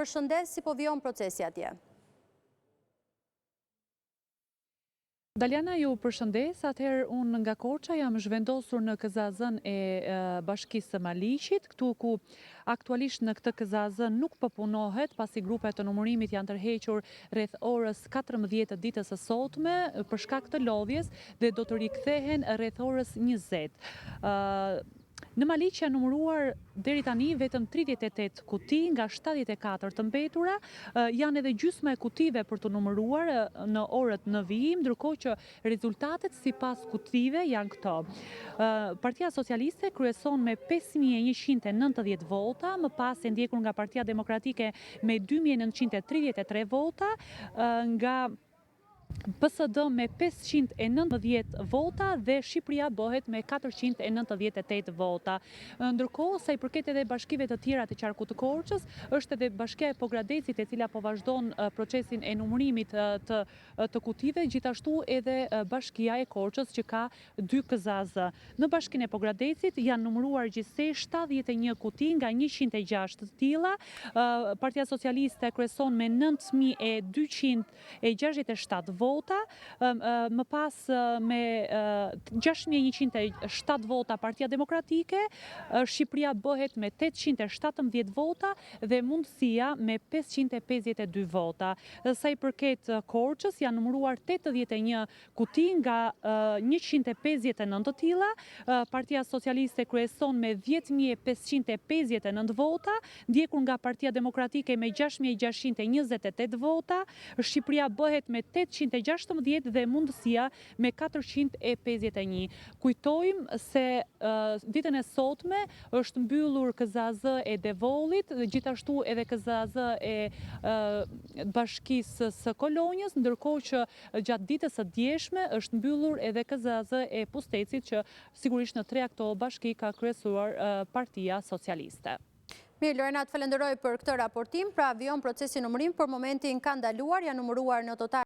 Përshëndes, si po vijon procesi atje? Daliana, ju përshëndes, atëherë unë nga Korça jam zhvendosur në KZZ-n e Bashkisë së Maliqit, këtu ku aktualisht në këtë KZZ nuk përpunohet, pasi grupet të numërimit janë tërhequr rreth orës 14 të ditës së sotme për shkak të lodhjes dhe do të rikthehen rreth orës 20. Në Maliq janë numëruar deri tani vetëm 38 kuti nga 74 të mbetura, janë edhe gjysma e kutive për të numëruar në orët në vijim, ndërkohë që rezultatet sipas kutive janë këto. Partia Socialiste kryeson me 5190 vota, më pas e ndjekur nga Partia Demokratike me 2933 vota, nga PSD me 590 vota dhe Shqipëria bëhet me 498 vota. Ndërkohë, sa i përket edhe bashkive të tjera të qarkut të Korçës, është edhe bashkia e Pogradecit e cila po vazhdon procesin e numërimit të kutive, gjithashtu edhe bashkia e Korçës që ka 2 KZZ. Në bashkinë e Pogradecit janë numëruar gjithsej 71 kuti nga 106 të tilla. Partia Socialiste kryeson me 9267 vota, më pas me 6107 vota Partia Demokratike, Shqipëria bëhet me 817 vota dhe Mundësia me 552 vota. Sa i përket Korçës, janë numëruar 81 kuti nga 159 të tilla, Partia Socialiste kryeson me 10.559 vota, ndjekur nga Partia Demokratike me 6628 vota, Shqipëria bëhet me 816 dhe Mundësia me 451. Kujtojmë se ditën e sotme është mbyllur KZZ e Devollit, gjithashtu edhe KZZ e Bashkisë së Kolonjës, ndërkohë që gjatë ditës së djeshme është mbyllur edhe KZZ e Pustecit, që sigurisht në 3 këto bashki ka kryesuar Partia Socialiste. Mirë, Lorena, të falenderoj për këtë raportim. Pra, vijon procesi numërim, për momentin ka ndaluar, janë numëruar në total